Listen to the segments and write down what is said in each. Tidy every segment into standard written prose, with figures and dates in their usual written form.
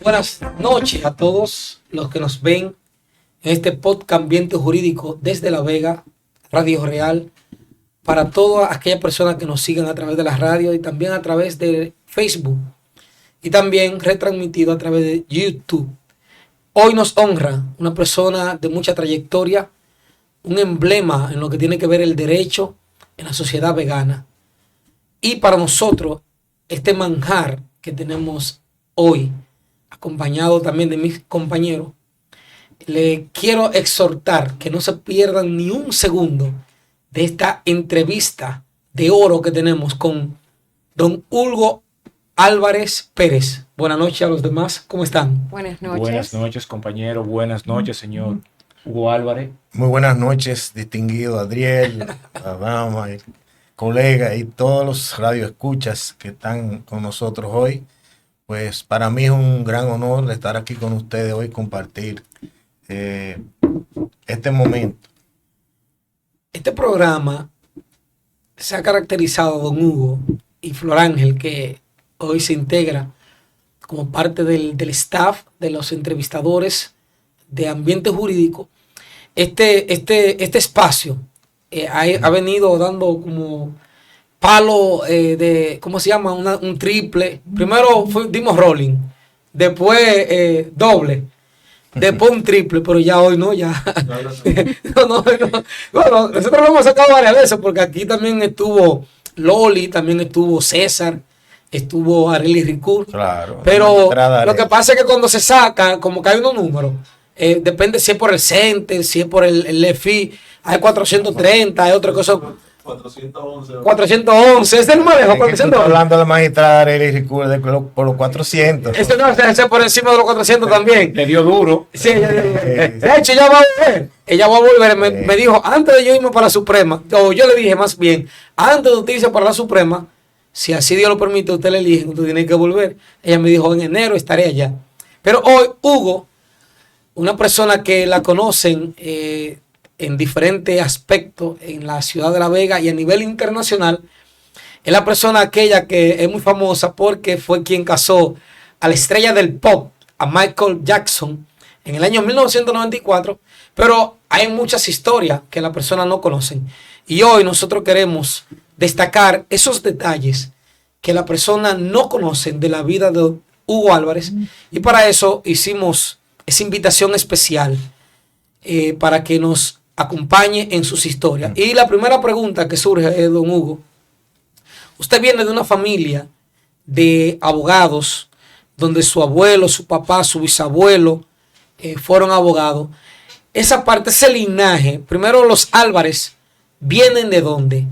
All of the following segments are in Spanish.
Buenas noches a todos los que nos ven en este podcast Ambiente Jurídico desde La Vega, Radio Real, para todas aquellas personas que nos sigan a través de la radio y también a través de Facebook y también retransmitido a través de YouTube. Hoy nos honra una persona de mucha trayectoria, un emblema en lo que tiene que ver el derecho en la sociedad vegana. Y para nosotros, este manjar que tenemos hoy, acompañado también de mis compañeros, le quiero exhortar que no se pierdan ni un segundo de esta entrevista de oro que tenemos con don Hugo Álvarez Pérez. Buenas noches a los demás, ¿cómo están? Buenas noches. Buenas noches, compañero. Buenas noches, señor Hugo Álvarez. Muy buenas noches, distinguido Adriel, la dama, el colega y todos los radioescuchas que están con nosotros hoy. Pues para mí es un gran honor estar aquí con ustedes hoy, compartir este momento. Este programa se ha caracterizado, don Hugo y Flor Ángel, que hoy se integra como parte del staff de los entrevistadores de Ambiente Jurídico. Este espacio ha venido dando como palo de, ¿cómo se llama? Un triple. Primero dimos rolling, después doble, después un triple, pero ya hoy no, ya. No. Bueno, nosotros lo hemos sacado varias veces porque aquí también estuvo Loli, también estuvo César, estuvo Arely Ricoeur. Claro. Pero lo que pasa es que cuando se saca, como que hay unos números, depende si es por el Center, si es por el LEFI, hay 430, hay otra cosa. 411, es el manejo. Hablando de la magistrada Arely Ricoeur por los 400. Eso no, ese por encima de los 400 también. Le dio duro. Sí, de hecho, ella va a volver. Ella va a volver. Me dijo, antes de yo irme para la Suprema, o yo le dije más bien, antes de usted irse para la Suprema, si así Dios lo permite, usted le elige, usted tiene que volver. Ella me dijo, en enero estaré allá. Pero hoy, Hugo, una persona que la conocen en diferentes aspectos en la ciudad de La Vega y a nivel internacional, es la persona aquella que es muy famosa porque fue quien casó a la estrella del pop, a Michael Jackson, en el año 1994, pero hay muchas historias que las personas no conocen. Y hoy nosotros queremos destacar esos detalles que las personas no conocen de la vida de Hugo Álvarez, y para eso hicimos esa invitación especial para que nos acompañe en sus historias. Y la primera pregunta que surge es, don Hugo, usted viene de una familia de abogados donde su abuelo, su papá, su bisabuelo fueron abogados. Esa parte, ese linaje, primero los Álvarez, ¿vienen de dónde?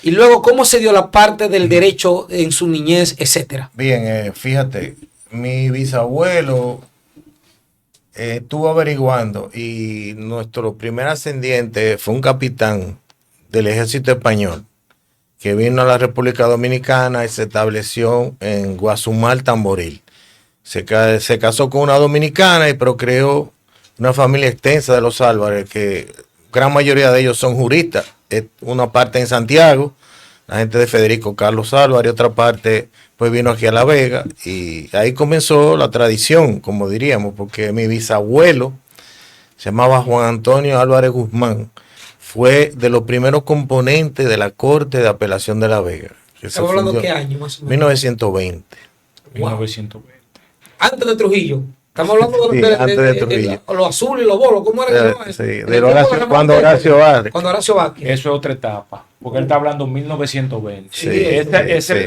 Y luego, ¿cómo se dio la parte del derecho en su niñez, etcétera? Bien, fíjate, mi bisabuelo estuvo averiguando y nuestro primer ascendiente fue un capitán del ejército español que vino a la República Dominicana y se estableció en Guazumal, Tamboril. Se casó con una dominicana y procreó una familia extensa de los Álvarez, que gran mayoría de ellos son juristas. Una parte en Santiago, la gente de Federico Carlos Álvarez, y otra parte pues vino aquí a La Vega, y ahí comenzó la tradición, como diríamos, porque mi bisabuelo se llamaba Juan Antonio Álvarez Guzmán, fue de los primeros componentes de la Corte de Apelación de La Vega. ¿Estamos hablando de qué año más o menos? 1920. Wow. 1920. Antes de Trujillo. Estamos hablando antes de Trujillo. Lo azul y los bolos, ¿cómo era que sí, cuando Horacio Vázquez. Cuando Horacio Vázquez. Eso es otra etapa, porque él está hablando 1920. Sí,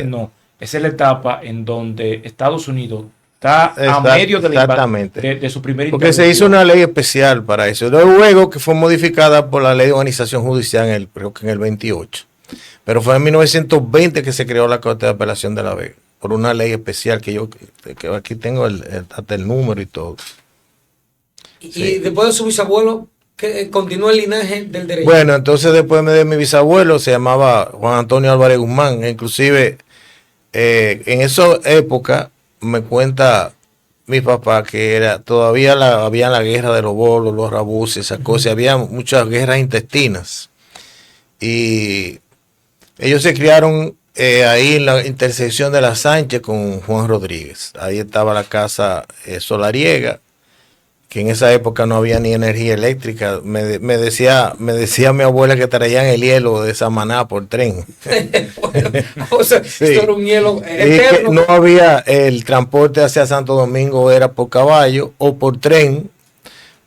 No, esa es la etapa en donde Estados Unidos está a medio de, de su primer porque se hizo una ley especial para eso. Luego que fue modificada por la ley de organización judicial creo que en el 28. Pero fue en 1920 que se creó la Corte de Apelación de La Vega, por una ley especial que aquí tengo hasta el número y todo. Y después de su bisabuelo, que continuó el linaje del derecho. Bueno, entonces después de mi bisabuelo se llamaba Juan Antonio Álvarez Guzmán. Inclusive en esa época me cuenta mi papá que todavía había la guerra de los bolos, los rabuces, esas cosas. Había muchas guerras intestinas. Y ellos se criaron ahí en la intersección de la Sánchez con Juan Rodríguez. Ahí estaba la casa solariega, que en esa época no había ni energía eléctrica. Me decía mi abuela que traían el hielo de Samaná por tren. O sea, sí. Esto era un hielo eterno. No había el transporte hacia Santo Domingo, era por caballo o por tren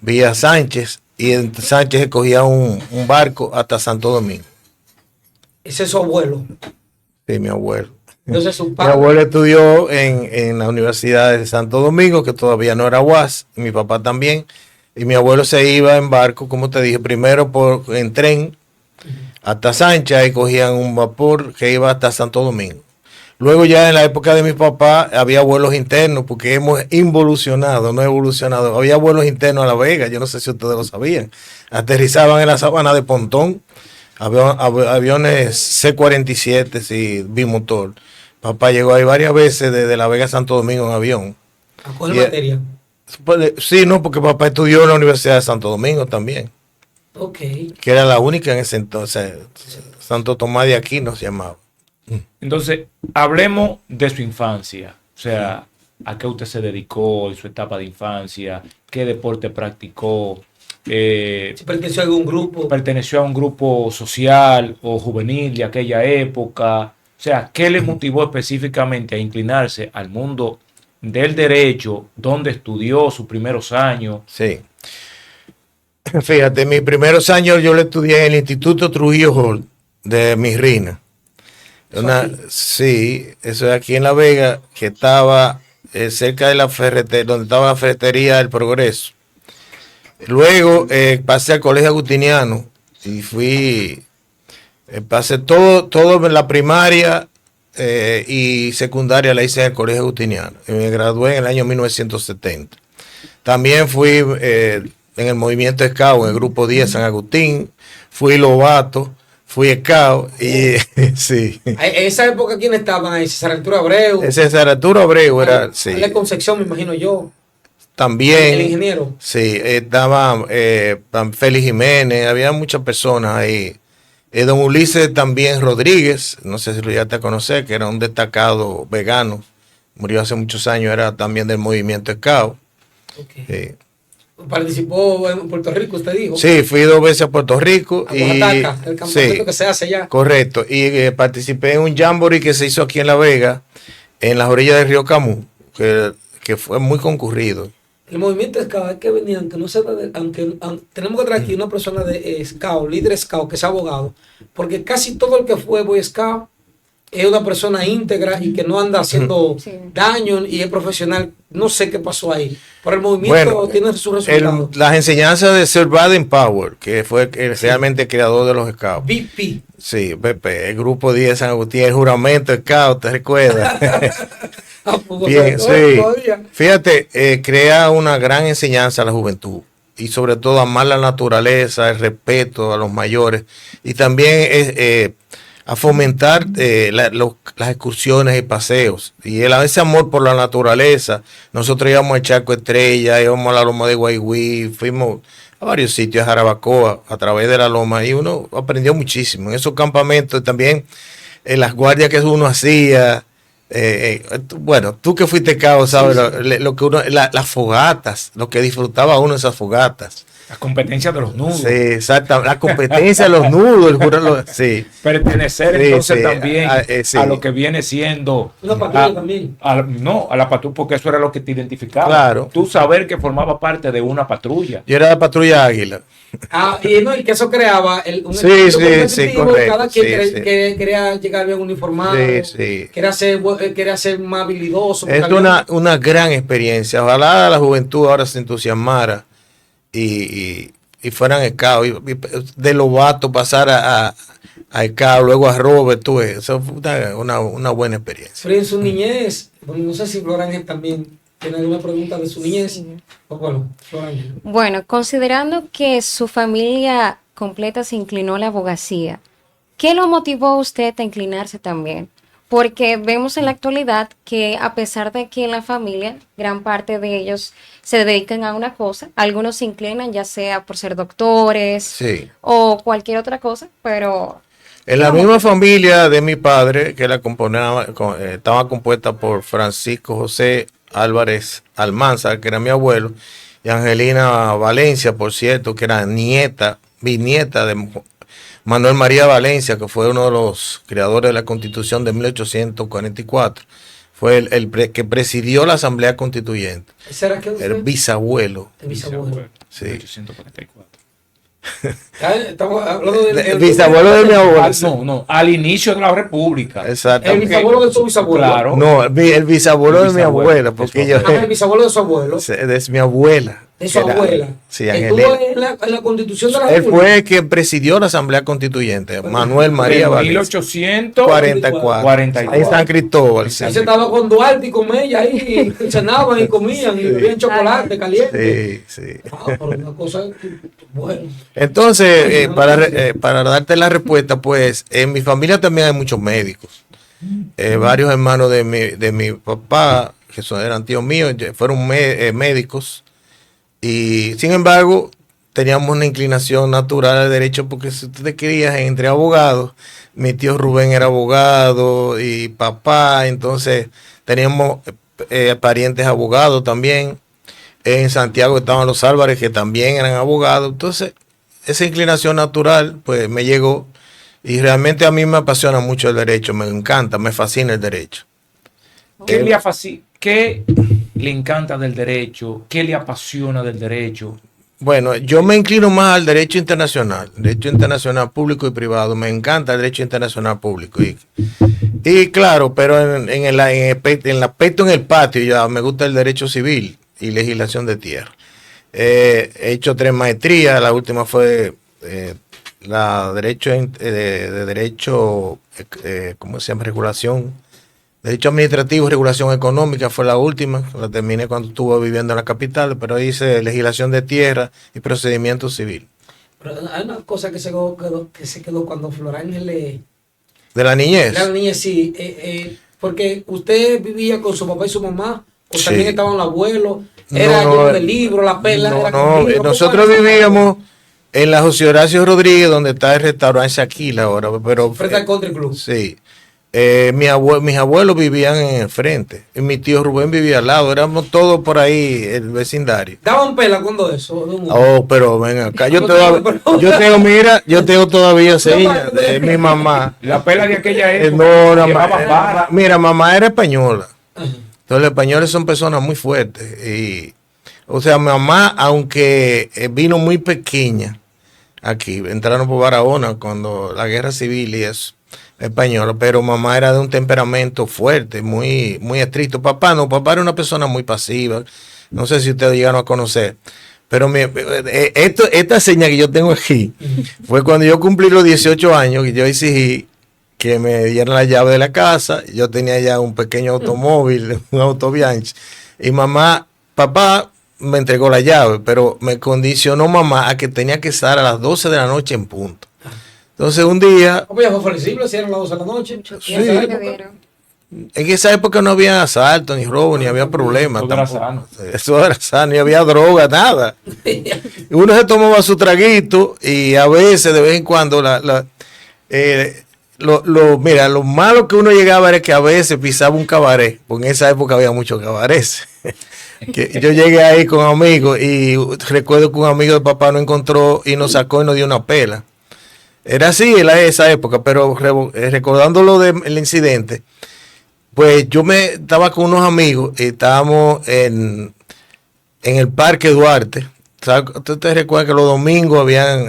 vía Sánchez, y en Sánchez se cogía un barco hasta Santo Domingo. ¿Ese es su abuelo? Sí, mi abuelo. Entonces, su Mi padre. abuelo estudió en la Universidad de Santo Domingo, que todavía no era UAS, y mi papá también. Y mi abuelo se iba en barco, como te dije, primero en tren hasta Sánchez, y cogían un vapor que iba hasta Santo Domingo. Luego ya en la época de mi papá había vuelos internos, porque hemos involucionado, no evolucionado. Había vuelos internos a La Vega, yo no sé si ustedes lo sabían. Aterrizaban en la sabana de Pontón, aviones C-47, sí, bimotor. Papá llegó ahí varias veces desde La Vega a Santo Domingo en avión. ¿A cuál materia? Sí, no, porque papá estudió en la Universidad de Santo Domingo también. Ok. Que era la única en ese entonces. Santo Tomás de Aquino se llamaba. Entonces, hablemos de su infancia. O sea, ¿a qué usted se dedicó en su etapa de infancia? ¿Qué deporte practicó? ¿Si perteneció a algún grupo? ¿Perteneció a un grupo social o juvenil de aquella época? O sea, ¿qué le motivó específicamente a inclinarse al mundo del derecho, donde estudió sus primeros años? Sí. Fíjate, mis primeros años yo lo estudié en el Instituto Trujillo Hall de Mirrina. Sí, eso es aquí en La Vega, que estaba cerca de la ferretería, donde estaba la ferretería del Progreso. Luego pasé al Colegio Agustiniano y pasé todo en la primaria y secundaria la hice en el Colegio Agustiniano. Y me gradué en el año 1970. También fui en el movimiento Scout, en el grupo 10 San Agustín, fui Lobato, fui Scout y sí. En esa época, ¿quiénes estaban ahí? César Arturo Abreu. César Arturo Abreu era, sí. Ale Concepción, me imagino yo. También. El ingeniero. Sí, estaba Félix Jiménez, había muchas personas ahí. Don Ulises también Rodríguez, no sé si lo llegaste a conocer, que era un destacado vegano, murió hace muchos años, era también del movimiento Scout. Okay. Sí. ¿Participó en Puerto Rico, usted dijo? Sí, fui 2 veces a Puerto Rico. A Oaxaca, el campamento que se hace allá. Correcto, y participé en un jamboree que se hizo aquí en La Vega, en las orillas del río Camus, que fue muy concurrido. El movimiento Scout, que venía, aunque no se aunque tenemos que traer aquí una persona de Scout, líder Scout, que es abogado, porque casi todo el que fue Boy Scout es una persona íntegra y que no anda haciendo daño y es profesional. No sé qué pasó ahí, pero el movimiento tiene sus resultados. Las enseñanzas de Sir Baden Powell, que fue realmente el creador de los Scouts. BP. Sí, BP, el grupo 10 San Agustín, el juramento Scout, ¿te recuerdas? Bien, sí. Fíjate, crea una gran enseñanza a la juventud y sobre todo amar la naturaleza, el respeto a los mayores y también a fomentar las excursiones y paseos. Y ese amor por la naturaleza, nosotros íbamos a Charco Estrella, íbamos a la Loma de Guayguí, fuimos a varios sitios, a Jarabacoa, a través de la loma, y uno aprendió muchísimo en esos campamentos, también en las guardias que uno hacía. Bueno, tú que fuiste cabo, sabes lo que uno, las fogatas, lo que disfrutaba uno de esas fogatas. Las competencias de los nudos. Sí, exacto. La competencia de los nudos. Sí. Pertenecer entonces también a lo que viene siendo. Una patrulla también. A la patrulla, porque eso era lo que te identificaba. Claro. Tú saber que formaba parte de una patrulla. Yo era de patrulla Águila. Y que eso creaba un sí, correcto. Cada quien quería llegar bien uniformado, quería ser más habilidoso. Es una gran experiencia. Ojalá la juventud ahora se entusiasmara y fueran Scout, de Lobato pasar a Scout, luego a Robert, eso fue una buena experiencia. Pero en su niñez, no sé si Florángel también tiene alguna pregunta de su niñez. Sí. Bueno, considerando que su familia completa se inclinó a la abogacía, ¿qué lo motivó a usted a inclinarse también? Porque vemos en la actualidad que a pesar de que en la familia gran parte de ellos se dedican a una cosa, algunos se inclinan ya sea por ser doctores o cualquier otra cosa, pero En la misma familia de mi padre, que estaba compuesta por Francisco José Álvarez Almanzar, que era mi abuelo, y Angelina Valencia, por cierto, que era bisnieta de Manuel María Valencia, que fue uno de los creadores de la Constitución de 1844. Fue el que presidió la Asamblea Constituyente. ¿Ese era qué usted? El bisabuelo. El bisabuelo. Sí. 1844. Estamos hablando El bisabuelo de mi abuelo. No, al inicio de la República. el Exactamente. bisabuelo de su bisabuelo. Claro. No, el bisabuelo de mi bisabuelo. abuela, porque ella El bisabuelo de su abuelo. es mi abuela. De su Era- abuela. Sí, Estuvo Angelina. en la Constitución de la Él República. fue el que presidió la Asamblea Constituyente, Manuel María En Valencia. 1844. En San Cristóbal. Sí, Él se estaba con Duarte y con ella ahí, y cenaban y comían y bebían chocolate caliente. sí. Ah, pero una cosa, bueno. Entonces, para darte la respuesta, pues, en mi familia también hay muchos médicos. Varios hermanos de mi papá, que eran tíos míos, fueron médicos. Y sin embargo, teníamos una inclinación natural al derecho, porque si tú te querías entre abogados, mi tío Rubén era abogado y papá, entonces teníamos parientes abogados también. En Santiago estaban los Álvarez, que también eran abogados. Entonces, esa inclinación natural, pues me llegó. Y realmente a mí me apasiona mucho el derecho, me encanta, me fascina el derecho. ¿Qué le encanta del derecho? ¿Qué le apasiona del derecho? Bueno, yo me inclino más al derecho internacional público y privado. Me encanta el derecho internacional público. Y claro, pero en el aspecto en el patio, ya me gusta el derecho civil y legislación de tierra. He hecho 3 maestrías, la última fue ¿cómo se llama? Derecho administrativo y regulación económica fue la última, la terminé cuando estuve viviendo en la capital, pero hice legislación de tierra y procedimiento civil. Pero hay una cosa que se quedó cuando Flor Ángel De la niñez. la niña, sí, porque usted vivía con su papá y su mamá, o Sí. también estaban los abuelos, era No, lleno de libros, la perla. No, era no, con libros, nosotros ¿cómo era? vivíamos en la José Horacio Rodríguez, donde está el restaurante Shaquila ahora, pero Frente al Country Club. sí. Mis abuelos vivían en el frente y mi tío Rubén vivía al lado, éramos todos por ahí, el vecindario. Daban pela cuando eso. De un- Oh, pero ven acá, yo tengo todavía señas de mi mamá. La pela de aquella época. No, llevaba barra. mira, mamá era española. Ajá. Entonces los españoles son personas muy fuertes. O sea, mi mamá, aunque vino muy pequeña aquí, entraron por Barahona cuando la guerra civil y eso, española, pero mamá era de un temperamento fuerte, muy, muy estricto. Papá era una persona muy pasiva. No sé si ustedes llegaron a conocer. Pero esta seña que yo tengo aquí fue cuando yo cumplí los 18 años que yo exigí que me dieran la llave de la casa. Yo tenía ya un pequeño automóvil, un auto Bianchi. Y papá me entregó la llave, pero me condicionó mamá a que tenía que estar a las 12 de la noche en punto. Entonces un día, Pues ya fue flexible, si eran las 12 de la noche. Sí. En esa Le época. dieron. en esa época no había asalto, ni robo, ni había problemas. Todo era tampoco. sano. Eso era sano, ni había droga, nada. Uno se tomaba su traguito y a veces, de vez en cuando, mira, lo malo que uno llegaba era que a veces pisaba un cabaret, porque en esa época había muchos cabarets. Que yo llegué ahí con amigos y recuerdo que un amigo de papá nos encontró y nos sacó y nos dio una pela. Era así en esa época, pero recordando lo del incidente, pues yo estaba con unos amigos y estábamos en el Parque Duarte. ¿Usted te recuerda que los domingos habían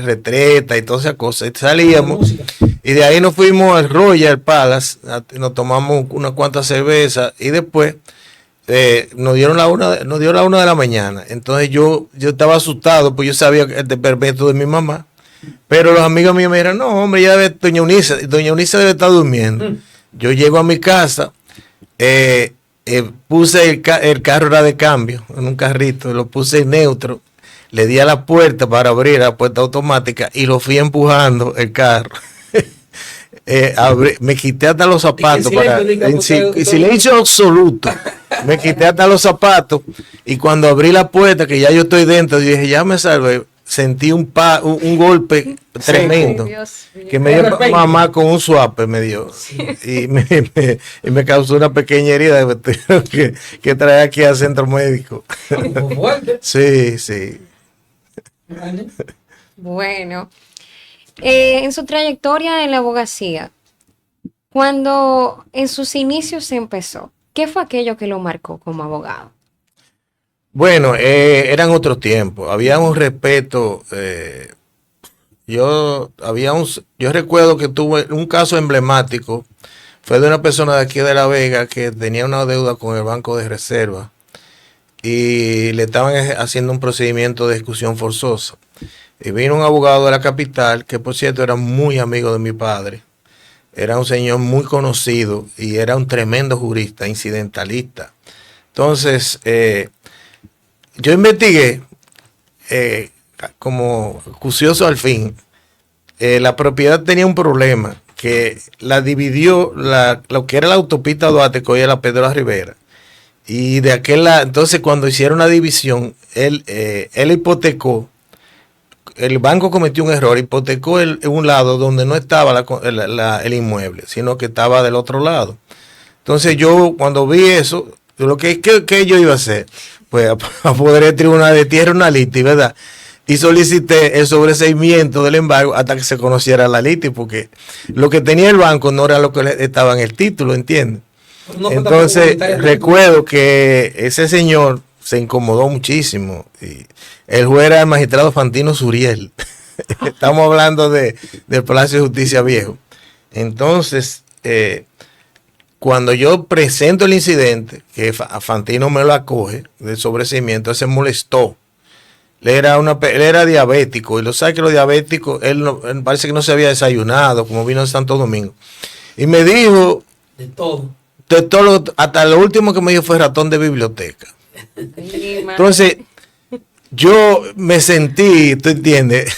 retreta y todas esas cosas? Y salíamos y de ahí nos fuimos al Royal Palace, nos tomamos unas cuantas cervezas y después nos dio la 1 de la mañana. Entonces yo estaba asustado, pues yo sabía el temperamento de mi mamá. Pero los amigos míos me dijeron, no, hombre, ya doña Eunice debe estar durmiendo. Yo llego a mi casa, puse el carro era de cambio, en un carrito, lo puse en neutro, le di a la puerta para abrir la puerta automática y lo fui empujando el carro. Me quité hasta los zapatos en silencio absoluto. Me quité hasta los zapatos y cuando abrí la puerta, que ya yo estoy dentro, yo dije, ya me salvé. sentí un golpe tremendo. Dios mío. Que me De dio repente. mamá con un suape, me dio. Y me causó una pequeña herida de tuvieron que traer aquí al centro médico. Fue fuerte. Sí, sí. Bueno, en su trayectoria en la abogacía, cuando en sus inicios se empezó, ¿qué fue aquello que lo marcó como abogado? Bueno, eran otros tiempos. Había un respeto. Yo recuerdo que tuve un caso emblemático. Fue de una persona de aquí de La Vega que tenía una deuda con el Banco de Reserva y le estaban haciendo un procedimiento de ejecución forzosa. Y vino un abogado de la capital, que por cierto era muy amigo de mi padre. Era un señor muy conocido y era un tremendo jurista, incidentalista. Entonces, yo investigué, como acucioso al fin, la propiedad tenía un problema, que la dividió lo que era la autopista Duarte, que hoy es la Pedro Rivera. Y de aquel lado, entonces cuando hicieron la división, él hipotecó, el banco cometió un error, hipotecó un lado donde no estaba el inmueble, sino que estaba del otro lado. Entonces yo cuando vi eso, ¿qué yo iba a hacer? Pues a poder el tribunal de tierra una litis, ¿verdad? Y solicité el sobreseimiento del embargo hasta que se conociera la litis, porque lo que tenía el banco no era lo que estaba en el título, ¿entiendes? No fue Entonces tampoco recuerdo que ese señor se incomodó muchísimo. Y el juez era el magistrado Fantino Suriel. Estamos hablando del Palacio de Justicia Viejo. Entonces, cuando yo presento el incidente, que Fantino me lo acoge del sobreseimiento, él se molestó. Él era diabético, y lo sabe que los diabéticos, él parece que no se había desayunado, como vino de Santo Domingo. Y me dijo, de todo. hasta lo último que me dijo fue ratón de biblioteca. Entonces, yo me sentí, ¿tú entiendes?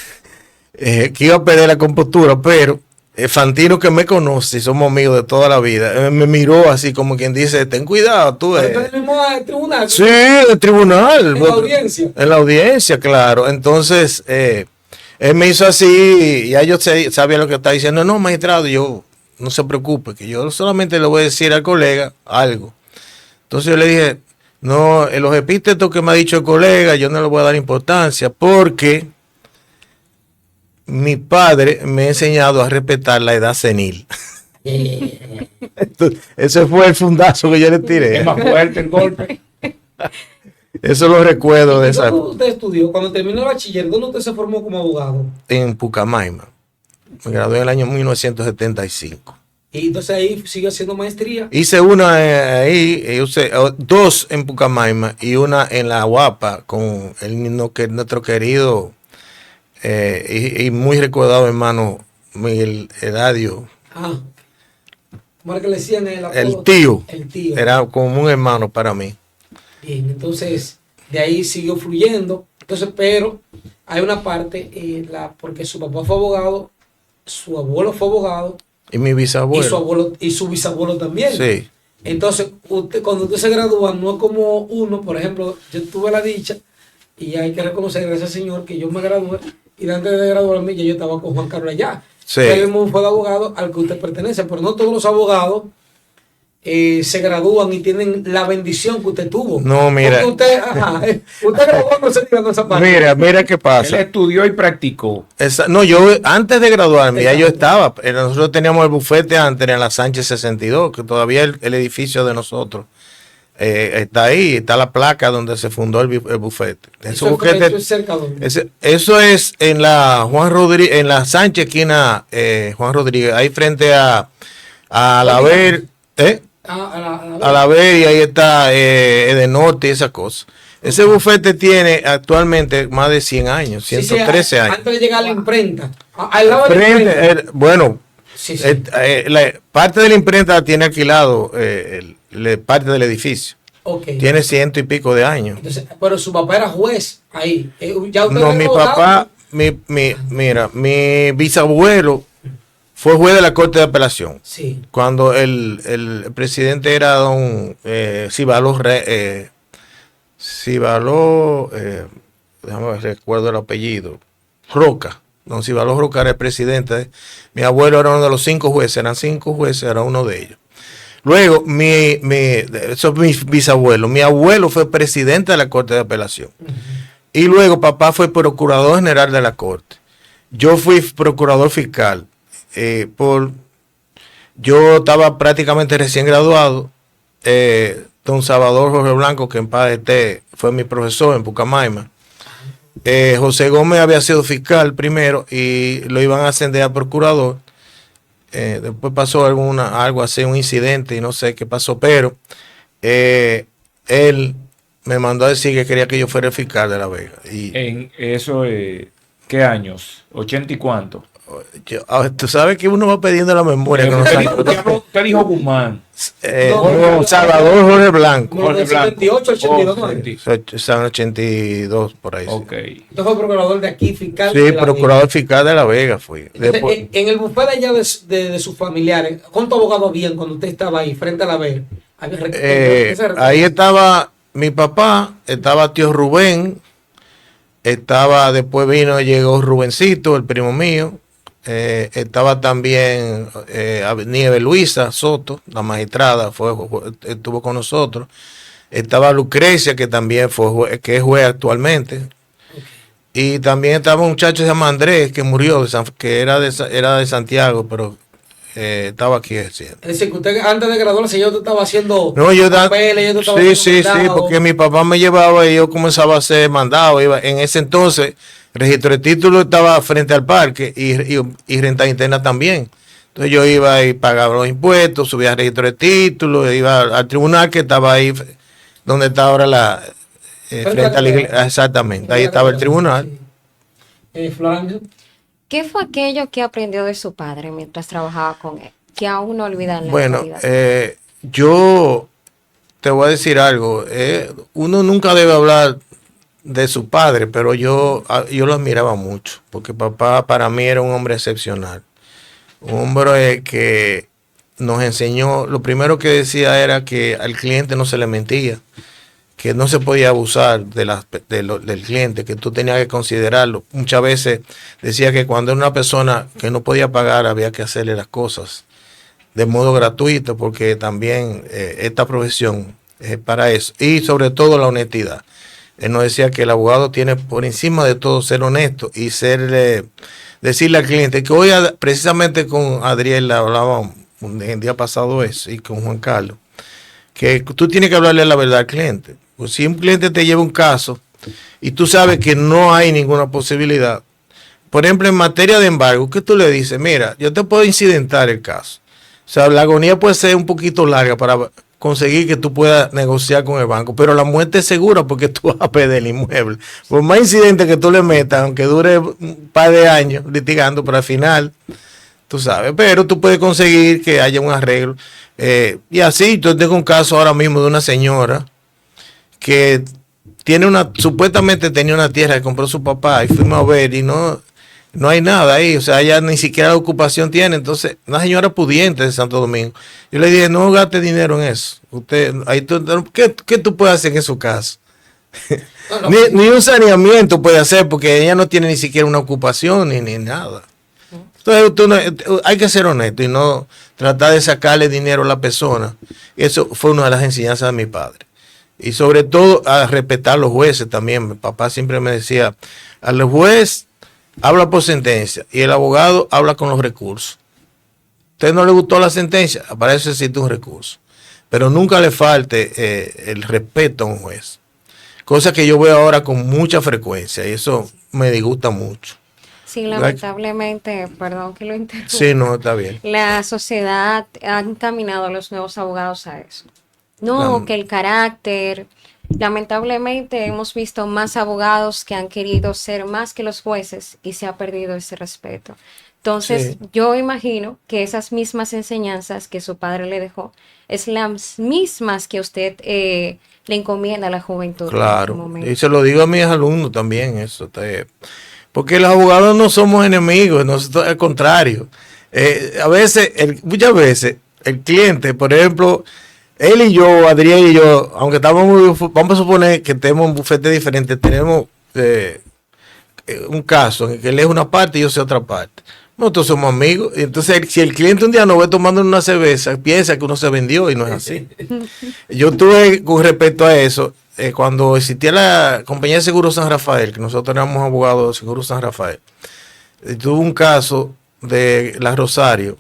Que iba a perder la compostura, pero Fantino, que me conoce, somos amigos de toda la vida, me miró así como quien dice, ten cuidado, tú. Pero el mismo tribunal. Sí, el tribunal. En la audiencia. En la audiencia, claro. Entonces, él me hizo así, y ya yo sabía lo que estaba diciendo. No, magistrado, yo no se preocupe, que yo solamente le voy a decir al colega algo. Entonces yo le dije, no, los epítetos que me ha dicho el colega, yo no le voy a dar importancia, porque mi padre me ha enseñado a respetar la edad senil. Entonces, ese fue el fundazo que yo le tiré. Es más fuerte el golpe. Eso lo recuerdo de ¿Y esa ¿Dónde usted estudió? Cuando terminó el bachiller, ¿dónde usted se formó como abogado? en Pucamaima. Me gradué en el año 1975. Y entonces ahí sigue haciendo maestría. Hice una ahí, hice dos en Pucamaima y una en La Guapa con nuestro querido y muy recordado hermano Miguel Eladio. Ah. ¿Cómo era que le decían el apodo? El tío. El tío. Era como un hermano para mí. Bien, entonces de ahí siguió fluyendo. Entonces, pero hay una parte, porque su papá fue abogado, su abuelo fue abogado, Y mi bisabuelo. y su abuelo y su bisabuelo también. Sí. Entonces, cuando usted se gradúa, no es como uno, por ejemplo, yo tuve la dicha, y hay que reconocer a ese señor que yo me gradué, y antes de graduarme ya yo estaba con Juan Carlos allá. Sí. Él mismo fue el abogado al que usted pertenece, pero no todos los abogados se gradúan y tienen la bendición que usted tuvo. No, mira. Porque usted graduó, no se diga con esa parte. Mira qué Él pasa. estudió y practicó. No, yo antes de graduarme, ya yo estaba. Nosotros teníamos el bufete antes en la Sánchez 62, que todavía el edificio de nosotros está ahí, está la placa donde se fundó el bufete. Eso es cerca donde. Eso es en la Juan Rodríguez, en la Sánchez esquina Juan Rodríguez, ahí frente a la Ver, a la Ver, y ahí está Edenorte y esas cosas. Ese bufete tiene actualmente más de 100 años, 113 años. Antes de llegar a la imprenta. Al lado de la imprenta. Bueno, Sí. parte de la imprenta la tiene alquilado parte del edificio. Okay. Tiene 100 y pico de años. Entonces, pero su papá era juez ahí. Ya usted No, era mi abogado. papá, mira, mi bisabuelo fue juez de la Corte de Apelación. Sí. Cuando el presidente era don Cibaló, déjame ver, recuerdo el apellido, Roca. Don Cibaló Roca era el presidente. Mi abuelo era uno de los 5 jueces, eran 5 jueces, era uno de ellos. Luego, eso es mi bisabuelo. Mi abuelo fue presidente de la Corte de Apelación. Y luego papá fue procurador general de la Corte. Yo fui procurador fiscal. Yo estaba prácticamente recién graduado. Don Salvador Jorge Blanco, que en paz esté, fue mi profesor en Pucamaima. José Gómez había sido fiscal primero y lo iban a ascender a procurador. Después pasó algo así, un incidente y no sé qué pasó, pero él me mandó a decir que quería que yo fuera el fiscal de La Vega. Y En eso, ¿qué años? ¿80 y cuánto? tú sabes que uno va perdiendo la memoria con los años. ¿Qué dijo Guzmán? Salvador Jorge Blanco. Como Jorge del 78, 82, ¿no? 70. Son 82 por ahí. Ok. Usted fue procurador de aquí, fiscal. Sí, de La procurador Vega. fiscal de La Vega fui. Entonces, en el bufete allá de sus familiares, ¿cuántos abogados habían cuando usted estaba ahí, frente a La Vega? Ahí estaba mi papá, estaba tío Rubén, después llegó Rubencito, el primo mío, estaba también Nieve Luisa Soto, la magistrada, estuvo con nosotros, estaba Lucrecia, que también que es juez actualmente, y también estaba un muchacho que se llama Andrés, que murió, que era de Santiago, pero estaba aquí. Es decir, que usted antes de graduarse ya usted estaba haciendo No, papeles, ya usted estaba sí, haciendo mandados. porque mi papá me llevaba y yo comenzaba a hacer mandado. En ese entonces, registro de título estaba frente al parque y renta interna también. Entonces yo iba y pagaba los impuestos, subía al registro de título, iba al tribunal que estaba ahí, donde está ahora frente a la iglesia. Exactamente, ahí estaba el tribunal. Florancio. ¿Qué fue aquello que aprendió de su padre mientras trabajaba con él? Que aún no olvida en la Bueno, actualidad. yo te voy a decir algo. Uno nunca debe hablar de su padre, pero yo lo admiraba mucho, porque papá para mí era un hombre excepcional. Un hombre que nos enseñó, lo primero que decía era que al cliente no se le mentía, que no se podía abusar del cliente, que tú tenías que considerarlo. Muchas veces decía que cuando era una persona que no podía pagar había que hacerle las cosas de modo gratuito, porque también esta profesión es para eso. Y sobre todo la honestidad. Él nos decía que el abogado tiene por encima de todo ser honesto y decirle al cliente, que hoy precisamente con Adriel hablábamos el día pasado eso, y con Juan Carlos, que tú tienes que hablarle la verdad al cliente. Pues si un cliente te lleva un caso y tú sabes que no hay ninguna posibilidad, por ejemplo, en materia de embargo, ¿qué tú le dices? Mira, yo te puedo incidentar el caso. O sea, la agonía puede ser un poquito larga para conseguir que tú puedas negociar con el banco, pero la muerte es segura porque tú vas a perder el inmueble. Por más incidentes que tú le metas, aunque dure un par de años litigando, pero al final, tú sabes, pero tú puedes conseguir que haya un arreglo. Y así, yo tengo un caso ahora mismo de una señora que supuestamente tenía una tierra que compró su papá y fuimos a ver y no hay nada ahí, o sea, ella ni siquiera la ocupación tiene. Entonces, una señora pudiente de Santo Domingo, yo le dije, no gaste dinero en eso. ¿Qué tú puedes hacer en su caso? No. Ni un saneamiento puede hacer porque ella no tiene ni siquiera una ocupación ni nada. Entonces, hay que ser honesto y no tratar de sacarle dinero a la persona. Eso fue una de las enseñanzas de mi padre. Y sobre todo a respetar a los jueces también. Mi papá siempre me decía, al juez habla por sentencia y el abogado habla con los recursos. ¿A usted no le gustó la sentencia? Para eso existe un recurso. Pero nunca le falte el respeto a un juez. Cosa que yo veo ahora con mucha frecuencia y eso me disgusta mucho. Sí, lamentablemente, perdón que lo interrumpa. Sí, no, está bien. La sociedad ha encaminado a los nuevos abogados a eso. No, que el carácter. Lamentablemente hemos visto más abogados que han querido ser más que los jueces y se ha perdido ese respeto. Entonces, Sí. yo imagino que esas mismas enseñanzas que su padre le dejó es las mismas que usted le encomienda a la juventud. En este Claro, momento. y se lo digo a mis alumnos también, eso. Porque los abogados no somos enemigos, nosotros al contrario. Muchas veces, el cliente, por ejemplo, él y yo, Adrián y yo, aunque vamos a suponer que tenemos un bufete diferente, tenemos un caso en el que él es una parte y yo soy otra parte. Nosotros somos amigos. Entonces, si el cliente un día nos ve tomando una cerveza, piensa que uno se vendió y no es así. Yo tuve, con respecto a eso, cuando existía la compañía de Seguro San Rafael, que nosotros éramos abogados de Seguro San Rafael, tuve un caso de la Rosario,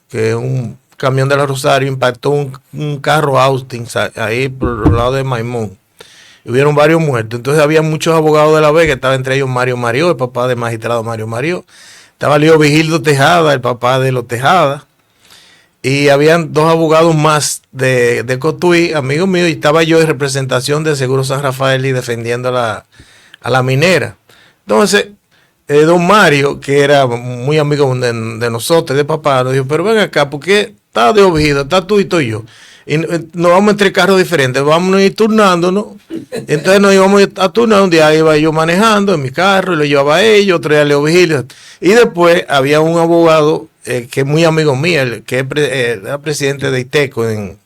que un camión de la Rosario impactó un carro Austin ahí por el lado de Maimón. Y hubieron varios muertos. Entonces había muchos abogados de La Vega, estaba entre ellos Mario Mario, el papá del magistrado Mario Mario. Estaba Leo Vigildo Tejada, el papá de los Tejada. Y habían dos abogados más de Cotuí, amigos míos, y estaba yo en representación de Seguro San Rafael y defendiendo a la minera. Entonces, don Mario, que era muy amigo de nosotros, de papá, nos dijo, pero ven acá, porque está de Vigildo, está tú y estoy yo. Y nos vamos entre carros diferentes, vamos a ir turnándonos. Entonces nos íbamos a turnar, un día iba yo manejando en mi carro y lo llevaba a ellos, otro día Leo Vigilio. Y después había un abogado que es muy amigo mío, que era presidente de ITECO en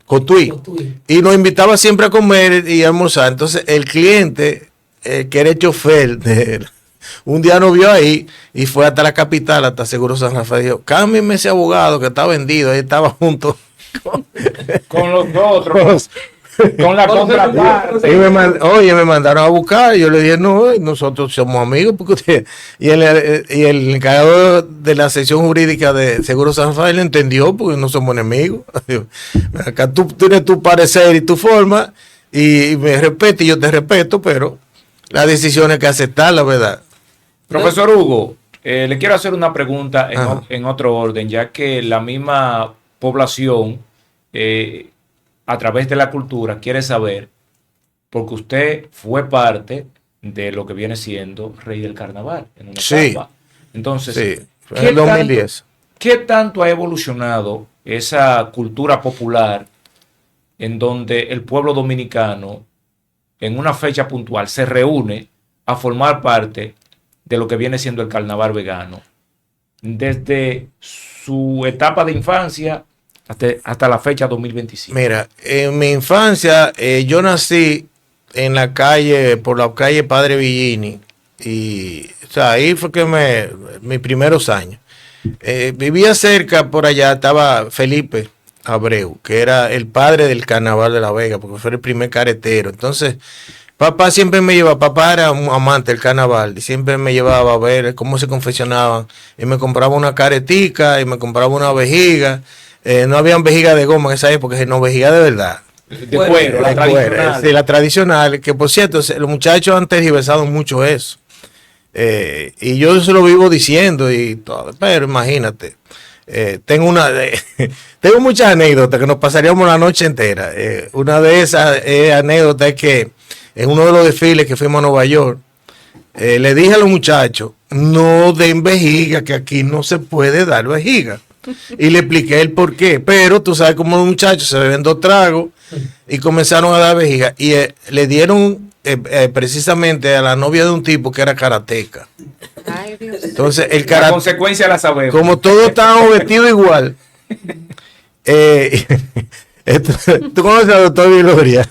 Cotuí. Y nos invitaba siempre a comer y a almorzar. Entonces el cliente, que era el chofer de él, un día nos vio ahí y fue hasta la capital, hasta Seguro San Rafael. Dijo, cámbienme ese abogado que está vendido. Ahí estaba junto con los otros, con la contraparte. Y me mandaron a buscar. Y yo le dije, no, nosotros somos amigos. Porque usted... y el encargado de la sección jurídica de Seguro San Rafael entendió, porque no somos enemigos. Acá tú tienes tu parecer y tu forma, y me respeto y yo te respeto, pero la decisión hay que aceptar, la verdad. Profesor Hugo, le quiero hacer una pregunta en otro orden, ya que la misma población, a través de la cultura, quiere saber, porque usted fue parte de lo que viene siendo Rey del Carnaval en una etapa. Entonces, sí, en el 2010. ¿Qué tanto ha evolucionado esa cultura popular en donde el pueblo dominicano, en una fecha puntual, se reúne a formar parte de lo que viene siendo el carnaval vegano, desde su etapa de infancia hasta la fecha 2025? Mira, en mi infancia yo nací en la calle, por la calle Padre Villini, y o sea, ahí fue que mis primeros años. Vivía cerca, por allá estaba Felipe Abreu, que era el padre del carnaval de La Vega, porque fue el primer caretero. Entonces, papá siempre me llevaba, papá era un amante del carnaval, y siempre me llevaba a ver cómo se confeccionaban, y me compraba una caretica, y me compraba una vejiga. No habían vejiga de goma en esa época, sino vejiga de verdad. De cuero, la tradicional. Sí, la tradicional, que por cierto, los muchachos han tergiversado mucho eso. Y yo se lo vivo diciendo y todo, pero imagínate. Tengo muchas anécdotas que nos pasaríamos la noche entera. Una de esas anécdotas es que en uno de los desfiles que fuimos a Nueva York, le dije a los muchachos, no den vejiga, que aquí no se puede dar vejiga. Y le expliqué el por qué. Pero tú sabes cómo los muchachos se beben 2 tragos y comenzaron a dar vejiga. Y le dieron precisamente a la novia de un tipo que era karateca. Ay, Dios. Entonces, la consecuencia la sabemos. como todos estaban vestidos igual. Tú conoces al doctor Viloria.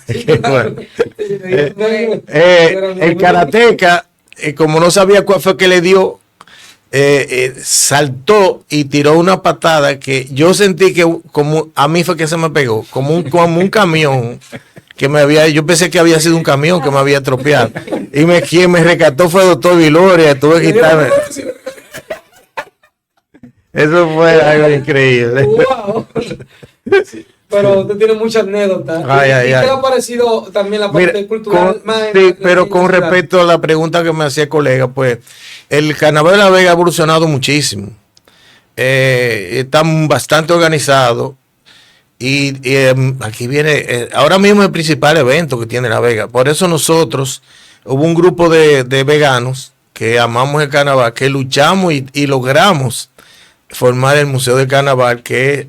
El karateca, como no sabía cuál fue que le dio, saltó y tiró una patada que yo sentí que como a mí fue que se me pegó, como un camión que yo pensé que había sido un camión que me había atropellado. Y quien me rescató fue el doctor Viloria, tuve que quitarme. Eso fue algo increíble. Wow. Pero usted tiene muchas anécdotas. ¿Y qué le ha parecido también la parte cultural? Pero con respecto a la pregunta que me hacía el colega, pues el Carnaval de La Vega ha evolucionado muchísimo. Está bastante organizado. Y aquí viene, ahora mismo el principal evento que tiene La Vega. Por eso nosotros, hubo un grupo de veganos que amamos el carnaval, que luchamos y logramos formar el Museo del Carnaval, que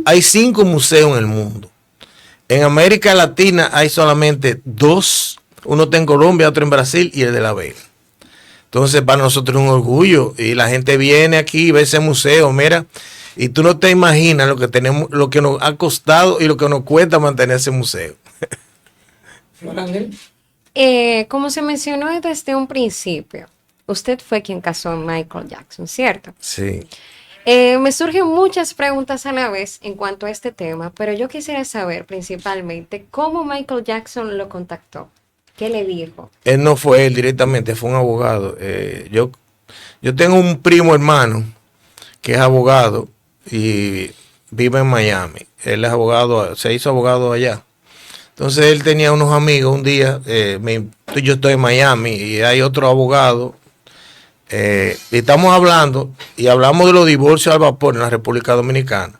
hay 5 museos en el mundo. En América Latina hay solamente 2, uno está en Colombia, otro en Brasil y el de La Vega. Entonces para nosotros es un orgullo y la gente viene aquí y ve ese museo, mira, y tú no te imaginas lo que tenemos, lo que nos ha costado y lo que nos cuesta mantener ese museo. como se mencionó desde un principio, usted fue quien casó a Michael Jackson, ¿cierto? Sí. Me surgen muchas preguntas a la vez en cuanto a este tema, pero yo quisiera saber principalmente cómo Michael Jackson lo contactó. ¿Qué le dijo? Él no fue él directamente, fue un abogado. Yo tengo un primo hermano que es abogado y vive en Miami. Él es abogado, se hizo abogado allá. Entonces él tenía unos amigos un día, yo estoy en Miami y hay otro abogado, y estamos hablando y hablamos de los divorcios al vapor en la República Dominicana.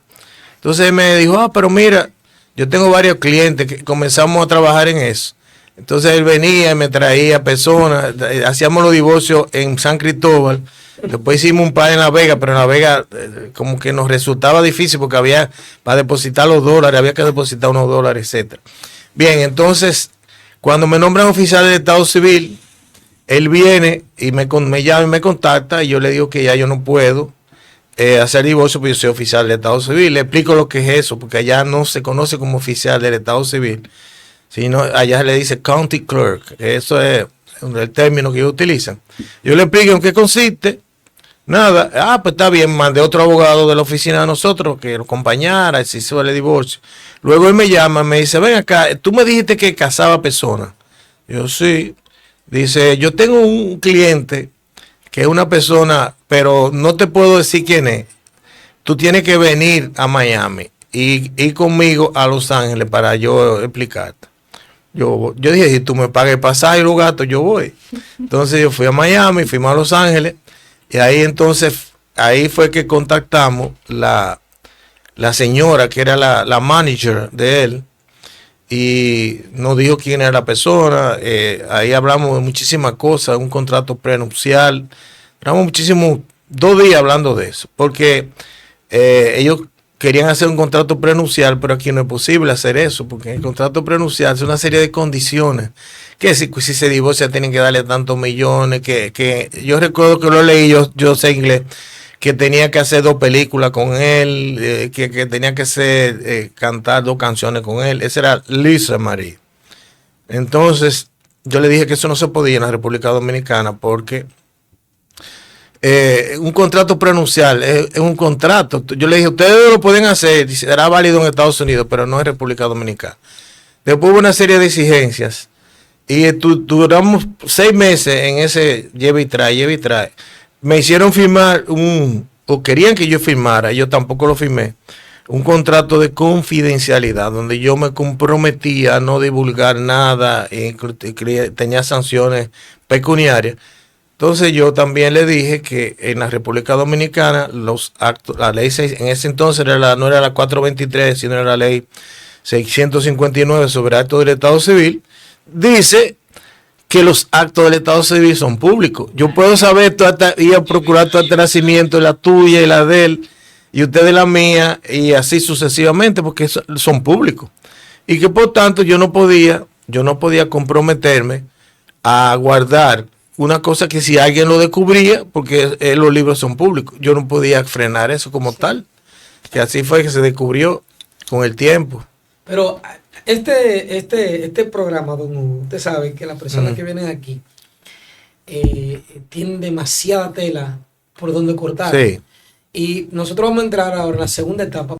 Entonces él me dijo, pero mira, yo tengo varios clientes que comenzamos a trabajar en eso. Entonces él venía y me traía personas, hacíamos los divorcios en San Cristóbal, después hicimos un par en La Vega, pero en La Vega como que nos resultaba difícil porque había, para depositar los dólares, había que depositar unos dólares, etcétera. Bien, entonces, cuando me nombran oficial del Estado Civil, él viene y me llama y me contacta y yo le digo que ya yo no puedo hacer divorcio porque yo soy oficial del Estado Civil. Le explico lo que es eso, porque allá no se conoce como oficial del Estado Civil, sino allá se le dice county clerk. Eso es el término que ellos utilizan. Yo le explico en qué consiste. Nada, pues está bien, mandé otro abogado de la oficina de nosotros que lo acompañara, se hizo el divorcio. Luego él me llama, me dice, ven acá, tú me dijiste que casaba personas. Yo sí. Dice, yo tengo un cliente que es una persona, pero no te puedo decir quién es. Tú tienes que venir a Miami y ir conmigo a Los Ángeles para yo explicarte. Yo dije, si tú me pagas el pasaje y los gastos, yo voy. Entonces yo fui a Miami, fuimos a Los Ángeles. Y ahí entonces, ahí fue que contactamos la señora que era la manager de él y nos dijo quién era la persona. Ahí hablamos de muchísimas cosas, un contrato prenupcial. Hablamos muchísimo, 2 días hablando de eso, porque ellos querían hacer un contrato prenupcial, pero aquí no es posible hacer eso, porque el contrato prenupcial es una serie de condiciones que si se divorcia tienen que darle tantos millones, que yo recuerdo que lo leí, yo sé inglés, que tenía que hacer 2 películas con él, que tenía que cantar 2 canciones con él. Ese era Lisa Marie. Entonces yo le dije que eso no se podía en la República Dominicana porque un contrato prenupcial es un contrato. Yo le dije, ustedes lo pueden hacer, será válido en Estados Unidos, pero no en República Dominicana. Después hubo una serie de exigencias y duramos 6 meses en ese lleve y trae. Me hicieron firmar o querían que yo firmara, yo tampoco lo firmé, un contrato de confidencialidad donde yo me comprometía a no divulgar nada, tenía sanciones pecuniarias. Entonces yo también le dije que en la República Dominicana los actos, la ley 6, en ese entonces no era la 423, sino era la ley 659 sobre actos del Estado Civil, dice que los actos del Estado Civil son públicos. Yo puedo saber, ir a procurar tu nacimiento, la tuya y la de él, y ustedes la mía, y así sucesivamente, porque son públicos. Y que por tanto yo no podía comprometerme a guardar una cosa que si alguien lo descubría, porque los libros son públicos, yo no podía frenar eso como tal. Que así fue que se descubrió con el tiempo. Pero este programa, don Hugo, usted sabe que las personas que vienen aquí tienen demasiada tela por donde cortar. Sí. Y nosotros vamos a entrar ahora en la segunda etapa.